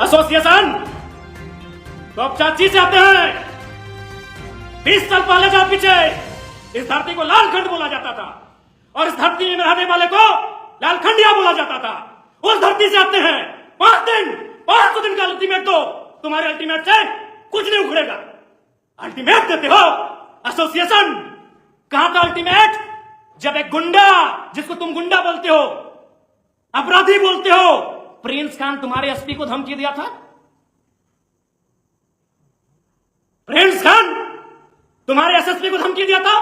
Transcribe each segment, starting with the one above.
Association तो अब चाची से आते हैं। 20 साल पहले जा पीछे इस धरती को लालखंड बोला जाता था और इस धरती में रहने वाले को लालखंडिया बोला जाता था। उस धरती से आते हैं। 5 दिन का अल्टीमेट दो, तुम्हारे अल्टीमेट से कुछ नहीं उखड़ेगा। अल्टीमेट देते हो एसोसिएशन। कहां था अल्टीमेट? जब एक गुंडा, जिसको तुम गुंडा बोलते हो, अपराधी बोलते हो, प्रिंस खान तुम्हारे एसपी को धमकी दिया था। प्रिंस खान तुम्हारे एसएसपी को धमकी दिया था।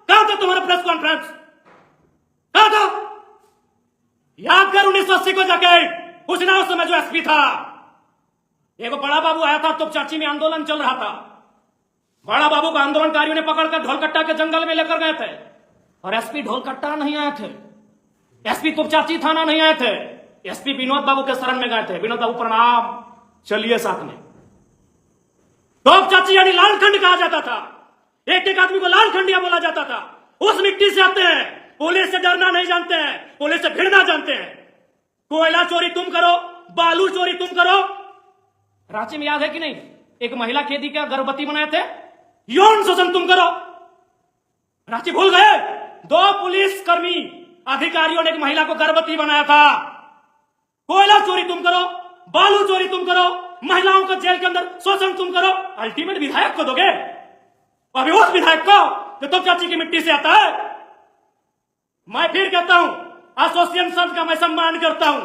कहां था तुम्हारा प्रेस कॉन्फ्रेंस? कहां था? याद कर 1980 को जाके उस समय जो एसपी था, एगो बड़ा बाबू आया था, तो चाची में आंदोलन चल रहा था। बड़ा बाबू को आंदोलनकारियों ने पकड़कर ढोलकट्टा के जंगल में लेकर गए थे और एसपी ढोलकट्टा नहीं आए थे, एसपी तुपचाची थाना नहीं आए थे, एसपी विनोद बाबू के शरण में गए थे। विनोद बाबू प्रणाम, चलिए साथ में। तुपचाची यानी लालखंड कहा जाता था। एक एक आदमी को लालखंडिया बोला जाता था। उस मिट्टी से आते हैं। पुलिस से डरना नहीं जानते हैं, पुलिस से भिड़ना जानते हैं। कोयला चोरी तुम करो, बालू चोरी तुम करो। रांची में याद है कि नहीं, एक महिला कैदी का गर्भवती बनाए थे। यौन शोषण तुम करो। रांची भूल गए? 2 पुलिसकर्मी अधिकारियों ने एक महिला को गर्भवती बनाया था। कोयला चोरी तुम करो, बालू चोरी तुम करो, महिलाओं का जेल के अंदर शोषण तुम करो। अल्टीमेट विधायक को दोगे? अभी उस विधायक को जो तुपचाची की मिट्टी से आता है। मैं फिर कहता हूं, एसोसिएशन का मैं सम्मान करता हूं,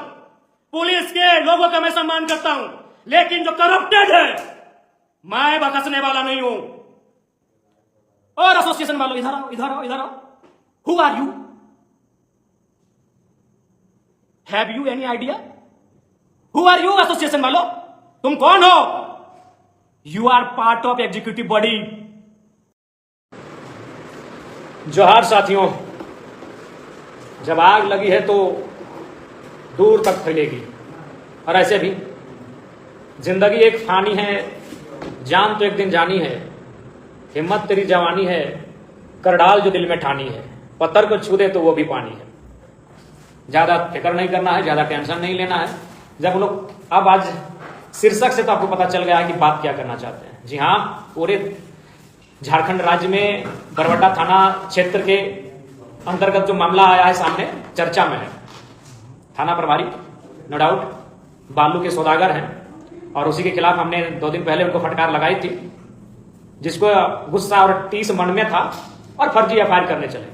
पुलिस के लोगों का मैं सम्मान करता हूं, लेकिन जो करप्टेड है मैं बखसने वाला नहीं हूं। और एसोसिएशन वालों, इधर आओ, इधर आओ, इधर आओ। Who are you? Have you any idea? Who are you association वालों? तुम कौन हो? You are part of executive body. जोहार साथियों, जब आग लगी है तो दूर तक फैलेगी। और ऐसे भी जिंदगी एक फानी है, जान तो एक दिन जानी है, हिम्मत तेरी जवानी है, कर डाल जो दिल में ठानी है, पत्थर को छू दे तो वो भी पानी है। ज्यादा फिक्र नहीं करना है, ज्यादा टेंशन नहीं लेना है। जब लोग अब आज शीर्षक से तो आपको पता चल गया है कि बात क्या करना चाहते हैं। जी हाँ, पूरे झारखंड राज्य में बरवाडा थाना क्षेत्र के अंतर्गत जो मामला आया है सामने, चर्चा में है। थाना प्रभारी नो डाउट बालू के सौदागर हैं और उसी के खिलाफ हमने 2 दिन पहले उनको फटकार लगाई थी, जिसको गुस्सा और टीस मन में था और फर्जी एफआईआर करने चले।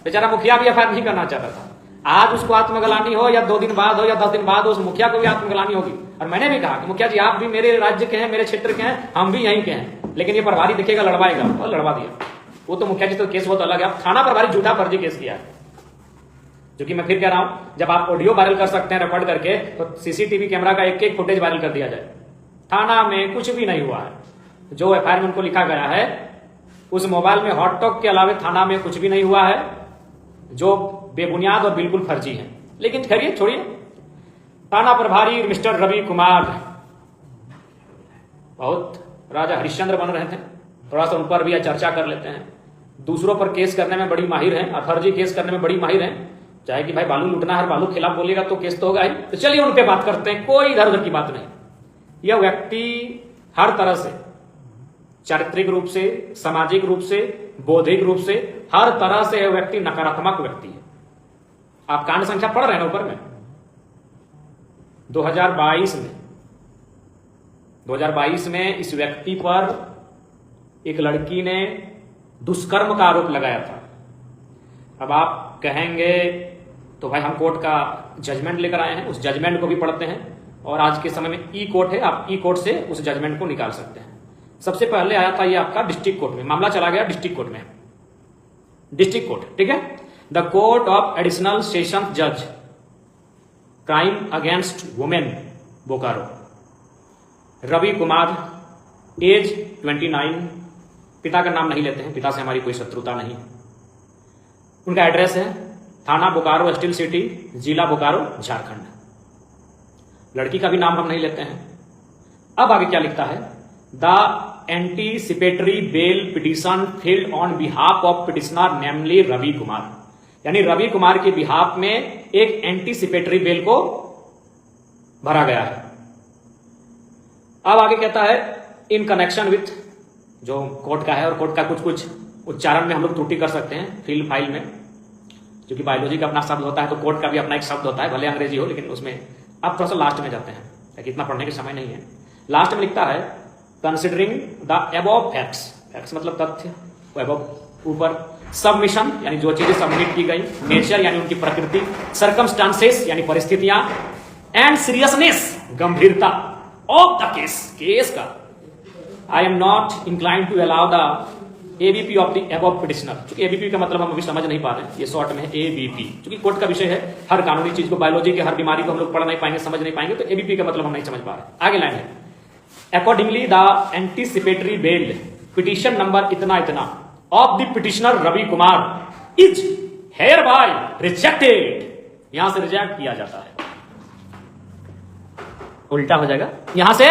बेचारा मुखिया भी एफआईआर नहीं करना चाहता था। आज उसको आत्मग्लानी हो या 2 दिन बाद हो या 10 दिन बाद हो, उस मुखिया को भी आत्मग्लानी होगी। और मैंने भी कहा कि मुखिया जी, आप भी मेरे राज्य के हैं, मेरे क्षेत्र के हैं, हम भी यहीं के हैं, लेकिन ये प्रभारी दिखेगा लड़वाएगा, और लड़वा दिया। वो तो मुखिया जी तो केस बहुत अलग है। अब थाना प्रभारी झूठा फर्जी केस किया है, जो कि मैं फिर कह रहा हूं, जब आप ऑडियो वायरल कर सकते हैं रिकॉर्ड करके, तो सीसीटीवी कैमरा का एक फुटेज वायरल कर दिया जाए। थाना में कुछ भी नहीं हुआ है। जो एफआईआर में उनको लिखा गया है, उस मोबाइल में हॉट टॉक के अलावे थाना में कुछ भी नहीं हुआ है, जो बेबुनियाद और बिल्कुल फर्जी है। लेकिन खैरिए, छोड़िए। थाना प्रभारी मिस्टर रवि कुमार बहुत राजा हरिश्चंद्र बन रहे थे। थोड़ा सा उन पर भी चर्चा कर लेते हैं। दूसरों पर केस करने में बड़ी माहिर हैं और फर्जी केस करने में बड़ी माहिर हैं। चाहे कि भाई बालू लूटना है, बालू के खिलाफ बोलेगा तो केस तो होगा ही। तो चलिए उन पे बात करते हैं। कोई इधर उधर की बात नहीं। यह व्यक्ति हर तरह से, चारित्रिक रूप से, सामाजिक रूप से, बौद्धिक रूप से, हर तरह से यह व्यक्ति नकारात्मक व्यक्ति है। आप कांड संख्या पढ़ रहे हैं ऊपर में। 2022 में इस व्यक्ति पर एक लड़की ने दुष्कर्म का आरोप लगाया था। अब आप कहेंगे तो भाई हम कोर्ट का जजमेंट लेकर आए हैं, उस जजमेंट को भी पढ़ते हैं। और आज के समय में ई कोर्ट है, आप ई कोर्ट से उस जजमेंट को निकाल सकते हैं। सबसे पहले आया था ये आपका डिस्ट्रिक्ट कोर्ट में, मामला चला गया डिस्ट्रिक्ट कोर्ट में। डिस्ट्रिक्ट कोर्ट, ठीक है। The court of additional session जज, crime against women, Bokaro, Ravi Kumar, age 29। पिता का नाम नहीं लेते हैं, पिता से हमारी कोई शत्रुता नहीं। उनका एड्रेस है थाना बोकारो, स्टील सिटी, जिला बोकारो, झारखंड। लड़की का भी नाम हम नहीं लेते हैं। अब आगे क्या लिखता है? The anticipatory bail petition filed on behalf of petitioner namely Ravi Kumar, यानी रवि कुमार के बिहाफ में एक एंटीसिपेटरी बेल को भरा गया है। अब आगे कहता है इन कनेक्शन विथ, जो कोर्ट का है, और कोर्ट का कुछ कुछ उच्चारण में हम लोग त्रुटि कर सकते हैं फील्ड फाइल में, क्योंकि बायोलॉजी का अपना शब्द होता है तो कोर्ट का भी अपना एक शब्द होता है, भले अंग्रेजी हो, लेकिन उसमें अब थोड़ा सा लास्ट में जाते हैं ताकि इतना पढ़ने के समय नहीं है। लास्ट में लिखता है considering the above facts, facts मतलब तथ्य, एबव ऊपर, सबमिशन यानी जो चीजें सबमिट की गई, नेचर यानी उनकी प्रकृति, सर्कमस्टांसेस यानी परिस्थितियां, एंड सीरियसनेस गंभीरता ऑफ द केस, केस का। I am not inclined to allow the ABP of the above petitioner. चूंकि एबीपी का मतलब हम अभी समझ नहीं पा रहे हैं, ये शॉर्ट में है एबीपी, क्योंकि कोर्ट का विषय है, हर कानूनी चीज को, बायोलॉजी के हर बीमारी को हम लोग पढ़ नहीं पाएंगे, समझ नहीं पाएंगे, तो एबीपी का मतलब हम नहीं समझ पा रहे। आगे लाइन है accordingly the anticipatory bail petition number इतना इतना of the petitioner Ravi Kumar is hereby rejected. यहां से रिजेक्ट किया जाता है, उल्टा हो जाएगा, यहां से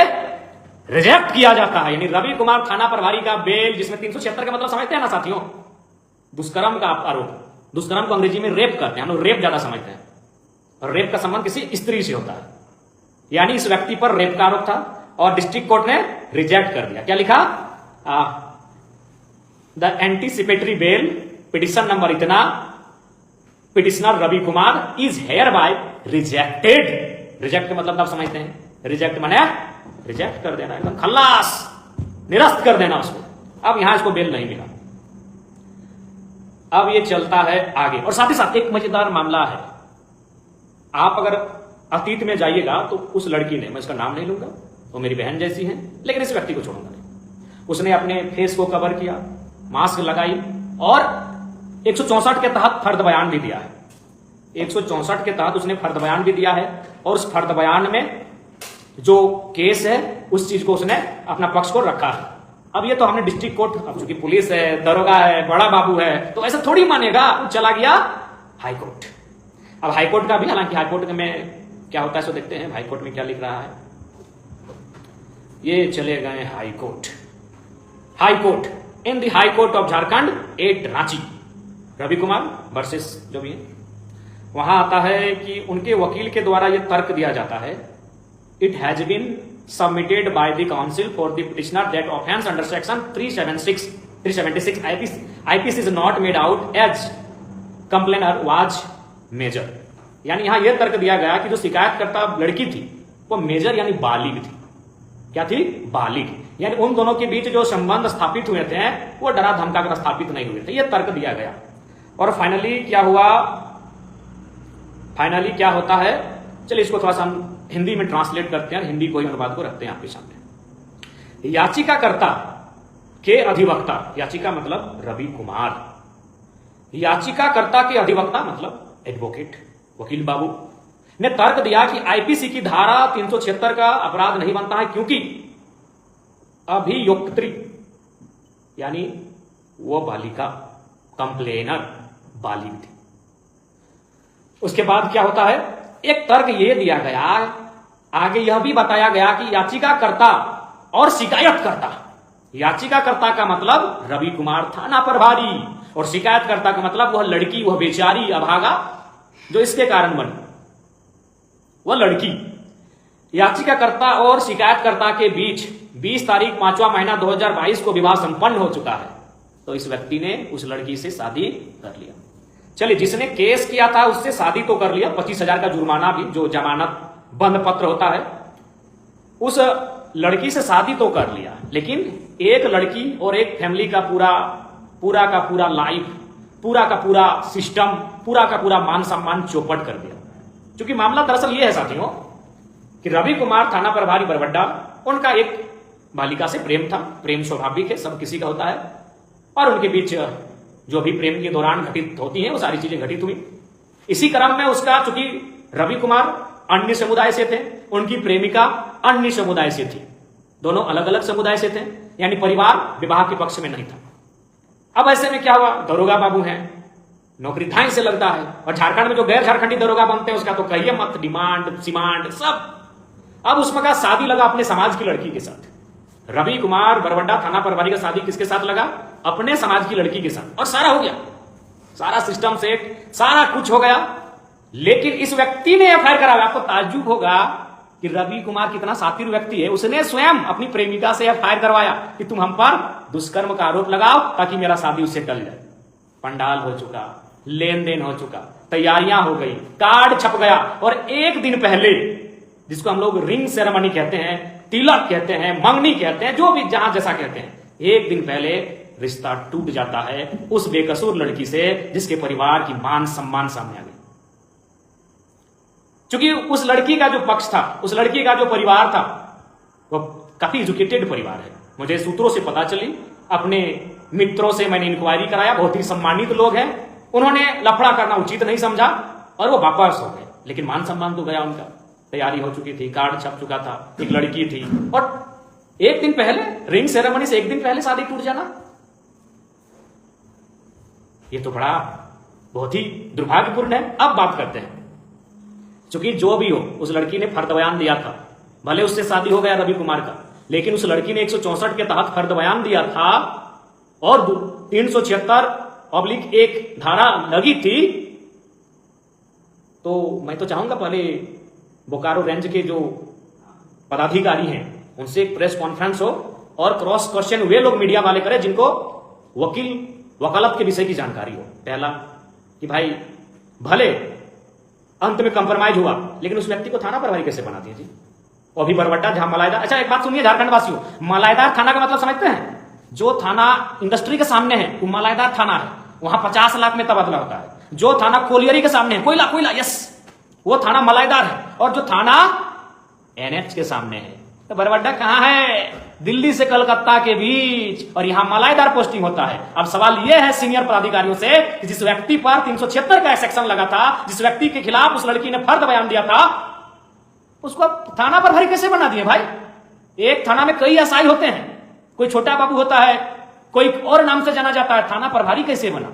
रिजेक्ट किया जाता है, यानी रवि कुमार थाना प्रभारी का बेल, जिसमें 376 का मतलब समझते हैं ना साथियों, दुष्कर्म का आरोप, दुष्कर्म को अंग्रेजी में रेप करते हैं, हम लोग रेप ज्यादा समझते हैं, और रेप का संबंध किसी स्त्री से होता है, यानी इस व्यक्ति पर रेप का आरोप था और डिस्ट्रिक्ट कोर्ट ने रिजेक्ट कर दिया। क्या लिखा? The anticipatory bail petition number इतना, petitioner Ravi Kumar is hereby rejected. Reject का मतलब आप समझते हैं, रिजेक्ट माने रिजेक्ट कर देना, एकदम खल्लास, निरस्त कर देना उसको। अब यहां इसको बेल नहीं मिला, अब ये चलता है आगे, और साथ ही साथ एक मजेदार मामला है। आप अगर अतीत में जाइएगा तो उस लड़की ने, मैं इसका नाम नहीं लूंगा, वो मेरी बहन जैसी है, लेकिन इस व्यक्ति को छोड़ूंगा नहीं, उसने अपने फेस को कवर किया, मास्क लगाई, और 164 के तहत फर्द बयान भी दिया है। 164 के तहत उसने फर्द बयान भी दिया है, और उस फर्द बयान में जो केस है उस चीज को उसने अपना पक्ष को रखा है। अब ये तो हमने डिस्ट्रिक्ट कोर्ट, अब चूंकि पुलिस है, दरोगा है, बड़ा बाबू है, तो ऐसा थोड़ी मानेगा, चला गया हाई कोर्ट। अब हाई कोर्ट का भी, हालांकि हाई कोर्ट में क्या होता है सो देखते हैं, हाई कोर्ट में क्या लिख रहा है। ये चले गए high court, high court in the high court of Jharkhand at Ranchi, Ravi Kumar versus जो भी है, वहां आता है कि उनके वकील के द्वारा यह तर्क दिया जाता है, it has been submitted by the counsel for the petitioner that offence under section 376 IPC is not made out as complainant was major. यानी यहां यह तर्क दिया गया कि जो शिकायतकर्ता लड़की थी वो मेजर यानी बालिग थी। क्या थी? बालिग। यानी उन दोनों के बीच जो संबंध स्थापित हुए थे वो डरा धमका कर स्थापित नहीं हुए थे, यह तर्क दिया गया। और फाइनली क्या हुआ, फाइनली क्या होता है, चलिए इसको थोड़ा सा हम हिंदी में ट्रांसलेट करते हैं, हिंदी को ही अनुवाद को रखते हैं आपके सामने। याचिकाकर्ता के अधिवक्ता, याचिका मतलब रवि कुमार, याचिकाकर्ता के अधिवक्ता मतलब एडवोकेट, वकील बाबू ने तर्क दिया कि आईपीसी की धारा 376 का अपराध नहीं बनता है, क्योंकि अभियुक्त्री यानी वो बालिका, कंप्लेनर बालिग थी। उसके बाद क्या होता है, एक तर्क यह दिया गया, आगे यह भी बताया गया कि याचिकाकर्ता और शिकायतकर्ता, याचिकाकर्ता का मतलब रवि कुमार थाना प्रभारी, और शिकायतकर्ता का मतलब वह लड़की, वह बेचारी अभागा जो इसके कारण बनी, वह लड़की। याचिकाकर्ता और शिकायतकर्ता के बीच 20 तारीख 5वां महीना 2022 को विवाह संपन्न हो चुका है, तो इस व्यक्ति ने उस लड़की से शादी कर लिया। चलिए, जिसने केस किया था उससे शादी तो कर लिया, 25,000 का जुर्माना भी, जो जमानत बंद पत्र होता है, उस लड़की से शादी तो कर लिया, लेकिन एक लड़की और एक फैमिली का पूरा लाइफ, पूरा का पूरा सिस्टम, पूरा का पूरा मान सम्मान चौपट कर दिया। क्योंकि मामला दरअसल ये है साथियों कि रवि कुमार थाना प्रभारी बरवड्डा, उनका एक बालिका से प्रेम था, प्रेम स्वाभाविक है, सब किसी का होता है, और उनके बीच जो भी प्रेम के दौरान घटित होती हैं वो सारी चीजें घटित हुई। इसी क्रम में उसका, चूंकि रवि कुमार अन्य समुदाय से थे, उनकी प्रेमिका अन्य समुदाय से थी, दोनों अलग अलग समुदाय से थे, यानी परिवार विवाह के पक्ष में नहीं था। अब ऐसे में क्या हुआ, दरोगा बाबू हैं, नौकरी धाई से लगता है, और झारखंड में जो गैर झारखंडी दरोगा बनते हैं उसका तो कहिए मत, डिमांड सिमांड सब। अब उसमें का शादी लगा अपने समाज की लड़की के साथ। रवि कुमार बरवड्डा थाना प्रभारी का शादी किसके साथ लगा? अपने समाज की लड़की के साथ, और सारा हो गया, सारा सिस्टम सेट, सारा कुछ हो गया। लेकिन इस व्यक्ति ने एफआईआर कराया। आपको ताज्जुब होगा कि रवि कुमार कितना शातिर व्यक्ति है, उसने स्वयं अपनी प्रेमिका से एफआईआर करवाया कि तुम हम पर दुष्कर्म का आरोप लगाओ ताकि मेरा शादी उससे टल जाए। पंडाल हो चुका, लेन देन हो चुका, तैयारियां हो गई, कार्ड छप गया, और एक दिन पहले, जिसको हम लोग रिंग सेरेमनी कहते हैं, तिलक कहते हैं, मंगनी कहते हैं, जो भी जहां जैसा कहते हैं, एक दिन पहले रिश्ता टूट जाता है उस बेकसूर लड़की से जिसके परिवार की मान सम्मान सामने आ गई। क्योंकि उस लड़की का जो पक्ष था, उस लड़की का जो परिवार था, वो काफी एजुकेटेड परिवार है। मुझे सूत्रों से पता चली, अपने मित्रों से मैंने इंक्वायरी कराया, बहुत ही सम्मानित लोग हैं। उन्होंने लफड़ा करना उचित नहीं समझा और वो वापस हो गए, लेकिन मान सम्मान तो गया उनका। तैयारी हो चुकी थी, कार्ड छप चुका था, एक लड़की थी, और एक दिन पहले रिंग सेरेमनी से एक दिन पहले शादी टूट जाना, ये तो बड़ा बहुत ही दुर्भाग्यपूर्ण है। अब बात करते हैं, क्योंकि जो भी हो, उस लड़की ने फर्द बयान दिया था, भले उससे शादी हो गया रवि कुमार का, लेकिन उस लड़की ने 164 के तहत फर्द बयान दिया था और 376/1 धारा लगी थी। तो मैं तो चाहूंगा पहले बोकारो रेंज के जो पदाधिकारी हैं उनसे एक प्रेस कॉन्फ्रेंस हो और क्रॉस क्वेश्चन वे लोग मीडिया वाले करें जिनको वकालत के विषय की जानकारी हो। पहला कि भाई भले अंत में कंप्रोमाइज हुआ, लेकिन उस व्यक्ति को थाना प्रभारी कैसे बना दिया जी? वो भी बरबट्टा जहां मलाईदार। अच्छा एक बात सुनिए झारखंड वासियों, मलाईदार थाना का मतलब समझते हैं? जो थाना इंडस्ट्री के सामने है वो मलाईदार थाना है, वहां 50 लाख में तबादला होता है। जो थाना कोलियरी के सामने है, कोयला यस, वो थाना मलाईदार है। और जो थाना एनएच के सामने है, तो बरबट्टा कहां है? दिल्ली से कलकत्ता के बीच, और यहां मलाईदार पोस्टिंग होता है। अब सवाल यह है सीनियर पदाधिकारियों से कि जिस व्यक्ति पर 376 का सेक्शन लगा था, जिस व्यक्ति के खिलाफ उस लड़की ने फर्द बयान दिया था, उसको थाना प्रभारी कैसे बना दिए भाई? एक थाना में कई एसआई होते हैं, कोई छोटा बाबू होता है, कोई और नाम से जाना जाता है, थाना प्रभारी कैसे बना?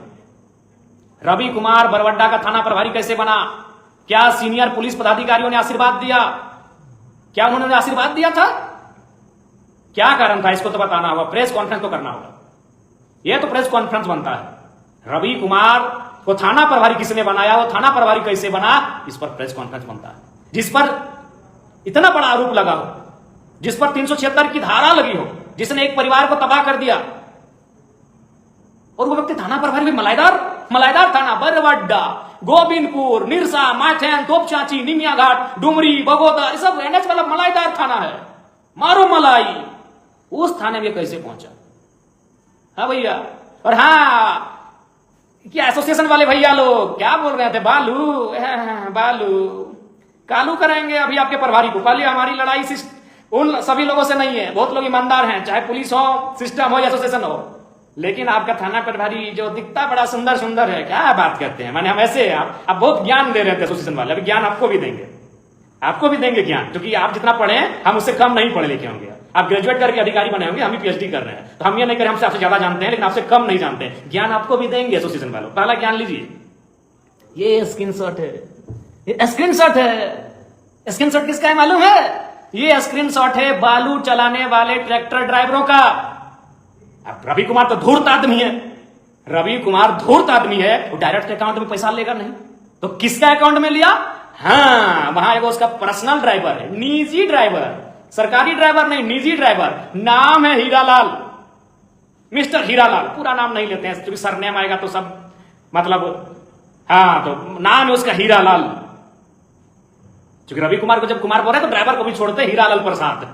रवि कुमार बरवड्डा का थाना प्रभारी कैसे बना? क्या सीनियर पुलिस पदाधिकारियों ने आशीर्वाद दिया? क्या उन्होंने आशीर्वाद दिया था? क्या कारण था? इसको तो बताना होगा, प्रेस कॉन्फ्रेंस तो करना होगा। यह तो प्रेस कॉन्फ्रेंस बनता है। रवि कुमार को थाना प्रभारी किसने बनाया, वो थाना प्रभारी कैसे बना, इस पर प्रेस कॉन्फ्रेंस बनता है। जिस पर इतना बड़ा आरोप लगा हो, जिस पर 376 की धारा लगी हो, जिसने एक परिवार को तबाह कर दिया, और वो व्यक्ति थाना प्रभारी भी मलाईदार थाना, बरवड्डा, गोविंदपुर, निरसा, माथेन, तोपचाची, निमिया घाट, डुमरी, बगोदा, ये सब एनएच वाला मलाईदार थाना है। मारो मलाई, उस थाने में कैसे पहुंचा? हाँ भैया। और हाँ, क्या एसोसिएशन वाले भैया लोग क्या बोल रहे थे? बालू कालू करेंगे अभी आपके प्रभारी को। पहले हमारी लड़ाई उन सभी लोगों से नहीं है, बहुत लोग ईमानदार हैं, चाहे पुलिस हो, सिस्टम हो या एसोसिएशन हो, लेकिन आपका थाना प्रभारी जो दिखता बड़ा सुंदर है, क्या बात करते हैं? माने हम ऐसे, आप बहुत ज्ञान दे रहे थे एसोसिएशन वाले, अभी ज्ञान आपको भी देंगे ज्ञान, क्योंकि आप जितना पढ़े हैं हम उससे कम नहीं पढ़े लिखे होंगे। आप ग्रेजुएट करके अधिकारी बने होंगे, हम भी पीएचडी कर रहे हैं, तो हम ये नहीं करें हमसे आपसे ज्यादा जानते हैं, लेकिन आपसे कम नहीं जानते हैं। ज्ञान आपको भी देंगे एसोसिएशन वालों। पहला ज्ञान लीजिए, ये स्क्रीनशॉट है, ये स्क्रीनशॉट किसका है मालूम है? ये स्क्रीनशॉट है बालू चलाने वाले ट्रैक्टर ड्राइवरों का। अब रवि कुमार तो धूर्त आदमी है, वो डायरेक्ट अकाउंट में पैसा लेगा नहीं, तो किसका अकाउंट में लिया? हाँ, वहां एगो उसका पर्सनल ड्राइवर है, निजी ड्राइवर, सरकारी ड्राइवर नहीं, निजी ड्राइवर, नाम है हीरालाल, मिस्टर हीरालाल। पूरा नाम नहीं लेते हैं क्योंकि सरनेम आएगा तो सब मतलब, हाँ, तो नाम है उसका हीरालाल। क्योंकि रवि कुमार को जब कुमार बोल रहे तो ड्राइवर को भी छोड़ते, हीरालाल प्रसाद।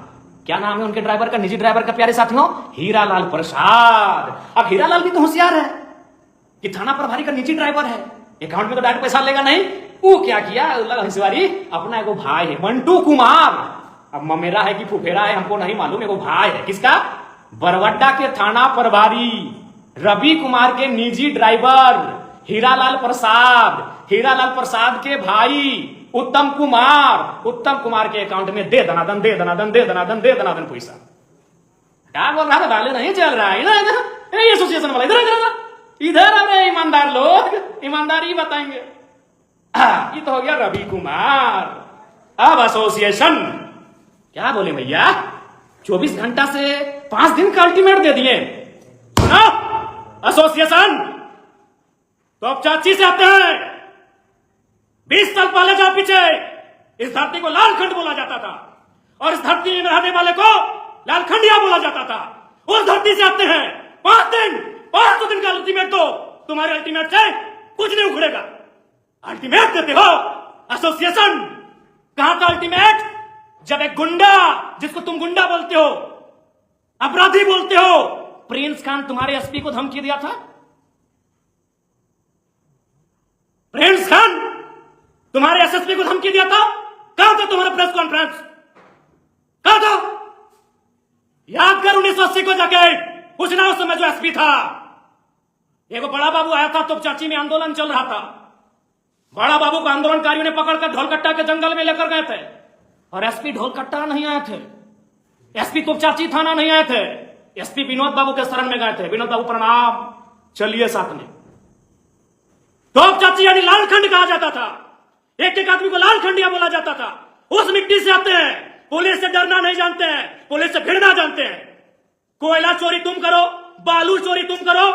क्या नाम है उनके ड्राइवर का, निजी ड्राइवर का, प्यारे साथियों? हीरालाल प्रसाद। अब हीरालाल भी तो होशियार है कि थाना प्रभारी का निजी ड्राइवर है, अकाउंट में तो डायरेक्ट पैसा लेगा नहीं। वो क्या किया, हिसवारी अपना एगो भाई है मंटू कुमार, अब ममेरा है कि फुफेरा है हमको नहीं मालूम, एगो भाई है किसका, बरवड्डा के थाना प्रभारी रवि कुमार के निजी ड्राइवर हीरालाल प्रसाद के भाई उत्तम कुमार के अकाउंट में दे दनादन पैसा। क्या बोल रहा था, बालू नहीं चल रहा है, इधर एसोसिएशन वाला इधर अरे ईमानदार लोग ईमानदारी बताएंगे। ये तो हो गया रवि कुमार। अब एसोसिएशन क्या बोले भैया, 24 घंटा से 5 दिन का अल्टीमेट दे दिए। एसोसिएशन तो अब चाची से आते हैं, 20 साल पहले जाओ पीछे, इस धरती को लालखंड बोला जाता था और इस धरती में रहने वाले को लालखंडिया बोला जाता था। उस धरती से आते हैं 5 दिन का अल्टीमेट दो, तुम्हारे अल्टीमेट से कुछ नहीं उखड़ेगा। अल्टीमेट देते हो एसोसिएशन। कहां था अल्टीमेट? जब एक गुंडा, जिसको तुम गुंडा बोलते हो, अपराधी बोलते हो, प्रिंस खान तुम्हारे एसपी को धमकी दिया था। प्रिंस खान तुम्हारे एसएसपी को धमकी दिया था। कहां था तुम्हारा प्रेस कॉन्फ्रेंस? कहां था? याद कर 1980 को जाके पूछना, उस समय जो एसपी था। एक बड़ा बाबू आया था, तोपचाची में आंदोलन चल रहा था। बड़ा बाबू को आंदोलनकारियों ने पकड़कर ढोलकट्टा के जंगल में लेकर गए थे और एसपी ढोलकट्टा नहीं आए थे, एसपी तोपचाची थाना नहीं आए थे, एसपी विनोद बाबू के शरण में गए थे। विनोद बाबू प्रणाम, चलिए साथ में। तोपचाची यानी लालखंड कहा जाता था। एक एक आदमी को लालखंडिया बोला जाता था। उस मिट्टी से आते हैं। पुलिस से डरना नहीं जानते हैं, पुलिस से भिड़ना जानते हैं। कोयला चोरी तुम करो, बालू चोरी तुम करो।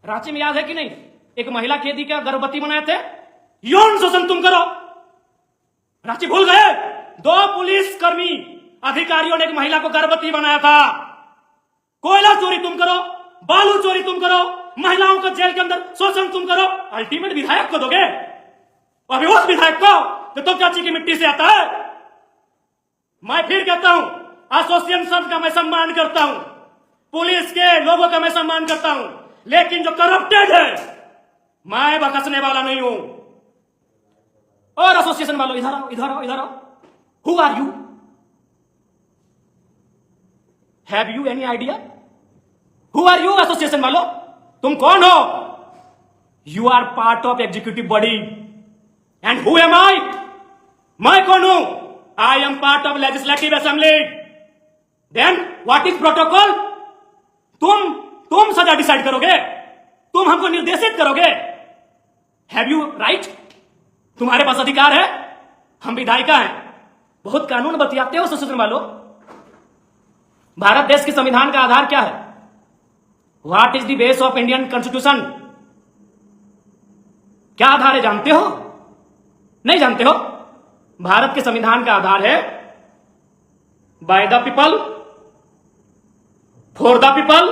रांची में याद है कि नहीं, एक महिला कैदी का गर्भवती बनाए थे। यौन शोषण तुम करो, रांची भूल गए? 2 पुलिस कर्मी अधिकारियों ने एक महिला को गर्भवती बनाया था। कोयला चोरी तुम करो, बालू चोरी तुम करो, महिलाओं को जेल के अंदर शोषण तुम करो। अल्टीमेट विधायक को दोगे? अभी उस विधायक को जो तोपचाची की मिट्टी से आता है। मैं फिर कहता हूं, एसोसिएशन का मैं सम्मान करता हूं, पुलिस के लोगों का मैं सम्मान करता हूं, लेकिन जो करप्टेड है मैं बकसने वाला नहीं हूं। और एसोसिएशन वालों, इधर आओ, इधर आओ, इधर आओ। Who are you? Have you any idea? Who are you association वालों? तुम कौन हो? You are part of executive body and who am I? मैं कौन हूं? I am part of legislative assembly. Then what is protocol? तुम सजा decide करोगे, तुम हमको निर्देशित करोगे। Have you right? तुम्हारे पास अधिकार है। हम विधायिका हैं। बहुत कानून बतियाते हो एसोसिएशन वालों। भारत देश के संविधान का आधार क्या है? What is the base of Indian constitution? क्या आधार है जानते हो? नहीं जानते हो? भारत के संविधान का आधार है by the people, for the people,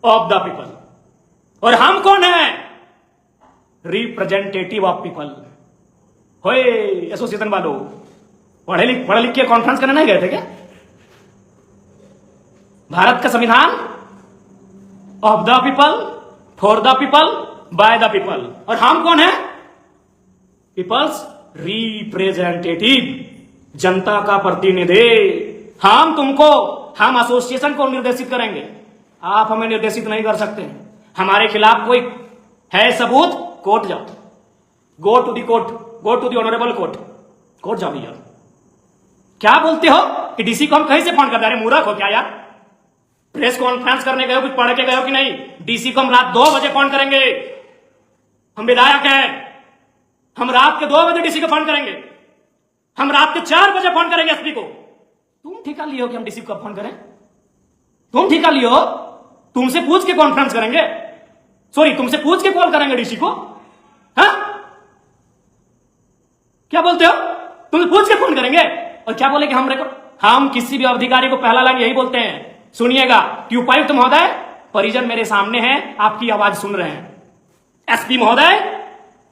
of the people. और हम कौन है? Representative of people. होए एसोसिएशन वालों, पढ़े लिख के कॉन्फ्रेंस करने नहीं गए थे क्या? भारत का संविधान of the people, for the people, by the people. और हम कौन है? पीपल्स रिप्रेजेंटेटिव, जनता का प्रतिनिधि। हम एसोसिएशन को निर्देशित करेंगे, आप हमें निर्देशित नहीं कर सकते। हमारे खिलाफ कोई है सबूत, कोर्ट जाओ, go to the court, go to the honourable court, court जाओ भैया। क्या बोलते हो कि डीसी को हम कहीं से फोन कर दे रहे? मूर्ख हो क्या यार? प्रेस कॉन्फ्रेंस करने गए हो, कुछ पढ़ के गए हो कि नहीं? डीसी को हम रात 2 बजे फोन करेंगे। हम विधायक हैं, हम रात के 2 बजे डीसी को फोन करेंगे, हम रात के 4 बजे फोन करेंगे एसपी को। तुम ठिका लियो कि हम डीसी को फोन करें? तुम ठिका लियो? तुमसे पूछ के कॉन्फ्रेंस करेंगे, सॉरी तुमसे पूछ के कॉल करेंगे डीसी को? हाँ, क्या बोलते हो? तुमसे पूछ के फोन करेंगे और क्या बोलेंगे? हम किसी भी अधिकारी को पहला लाइन यही बोलते हैं, सुनिएगा कि उपायुक्त महोदय, परिजन मेरे सामने हैं, आपकी आवाज सुन रहे हैं। एसपी महोदय,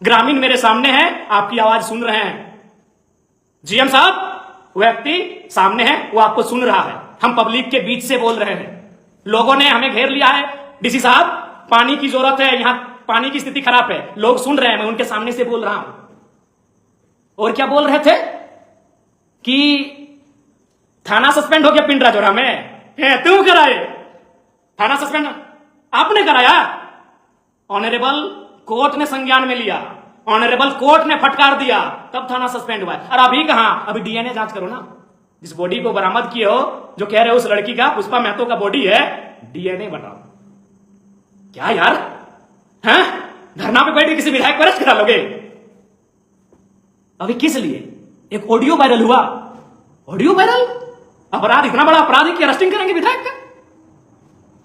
ग्रामीण मेरे सामने हैं, आपकी आवाज सुन रहे हैं। जीएम साहब, व्यक्ति सामने है, वो आपको सुन रहा है। हम पब्लिक के बीच से बोल रहे हैं, लोगों ने हमें घेर लिया है। डीसी साहब, पानी की जरूरत है, यहां पानी की स्थिति खराब है, लोग सुन रहे हैं, मैं उनके सामने से बोल रहा हूं। और क्या बोल रहे थे कि थाना सस्पेंड हो गया पिंडरा जोरा में। क्यों कराए थाना सस्पेंड? आपने कराया? ऑनरेबल कोर्ट ने संज्ञान में लिया, ऑनरेबल कोर्ट ने फटकार दिया, तब थाना सस्पेंड हुआ। और अभी कहां? अभी डीएनए जांच करो ना। जिस बॉडी को बरामद किए हो, जो कह रहे हो उस लड़की का, पुष्पा महतो का बॉडी है, डीएनए बताओ। क्या यार, हैं? धरना पे बैठ के किसी विधायक को अरेस्ट करा लोगे? अभी किस लिए? एक ऑडियो वायरल हुआ, ऑडियो वायरल, अपराध, इतना बड़ा अपराधी की अरेस्टिंग करेंगे विधायक का?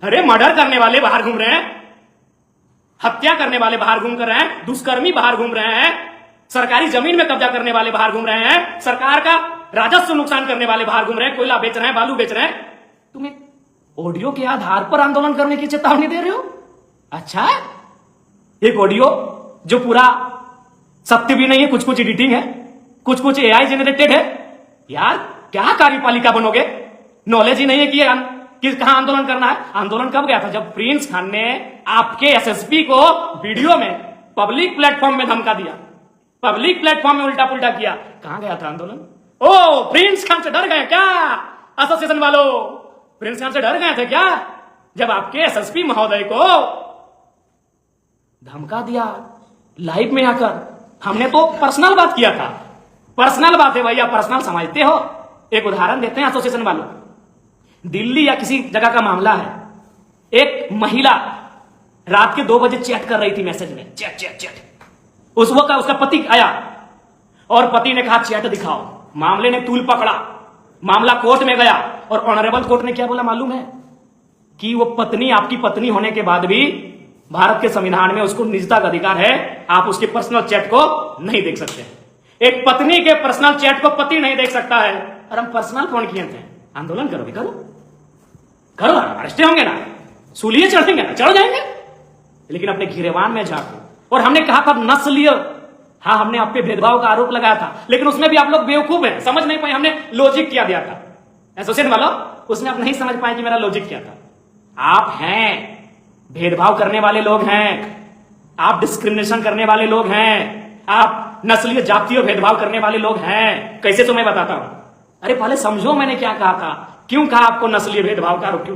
अरे मर्डर करने वाले बाहर घूम रहे हैं, हत्या करने वाले बाहर घूम कर रहे हैं, दुष्कर्मी बाहर घूम रहे हैं, सरकारी जमीन में कब्जा करने वाले बाहर घूम रहे हैं, सरकार का राजस्व नुकसान करने वाले बाहर घूम रहे हैं, कोयला बेच रहे हैं, बालू बेच रहे हैं। तुम एक ऑडियो के आधार पर आंदोलन करने की चेतावनी दे रहे हो? अच्छा, एक ऑडियो जो पूरा सत्य भी नहीं है, कुछ कुछ एडिटिंग है, कुछ कुछ एआई जेनरेटेड है। यार क्या कार्यपालिका बनोगे? नॉलेज ही नहीं है कि कहां आंदोलन करना है। आंदोलन कब गया था? जब प्रिंस खान ने आपके एसएसपी को वीडियो में पब्लिक प्लेटफॉर्म में धमका दिया, पब्लिक प्लेटफॉर्म में उल्टा पुल्टा किया। कहां गया था आंदोलन? ओ, प्रिंस खान से डर गए क्या एसोसिएशन वालों? प्रिंस खान से डर गए थे क्या जब आपके एसएसपी महोदय को धमका दिया लाइव में आकर? हमने तो पर्सनल बात किया था। पर्सनल बात है भैया, पर्सनल समझते हो। एक उदाहरण देते हैं एसोसिएशन वालों। दिल्ली या किसी जगह का मामला है, एक महिला रात के 2 बजे चैट कर रही थी, मैसेज में चैट चैट चैट। उस वक्त उसका पति आया और पति ने कहा चैट दिखाओ। मामले ने तूल पकड़ा, मामला कोर्ट में गया और ऑनरेबल कोर्ट ने क्या बोला मालूम है? कि वो पत्नी आपकी पत्नी होने के बाद भी भारत के संविधान में उसको निजता का अधिकार है, आप उसके पर्सनल चैट को नहीं देख सकते। एक पत्नी के पर्सनल चैट को पति नहीं देख सकता है, और हम पर्सनल फोन किए थे। आंदोलन करोगे? करो करो, अरेस्ट होंगे ना, सूलिए चढ़ेंगे ना, चढ़ जाएंगे, लेकिन अपने घिरेवान में जाकर। और हमने कहा था नस्लीय, हाँ हमने आप पे भेदभाव का आरोप लगाया था, लेकिन उसमें भी आप लोग बेवकूफ हैं, समझ नहीं पाए। हमने लॉजिक क्या दिया था एसोसिएशन वालों, उसमें आप नहीं समझ पाए कि मेरा लॉजिक क्या था। आप हैं भेदभाव करने वाले लोग हैं, आप डिस्क्रिमिनेशन करने वाले लोग हैं, आप नस्लीय जातीय भेदभाव करने वाले लोग हैं। कैसे तो मैं बताता हूं। अरे पहले समझो मैंने क्या कहा था, क्यों कहा आपको नस्लीय भेदभाव का आरोप क्यों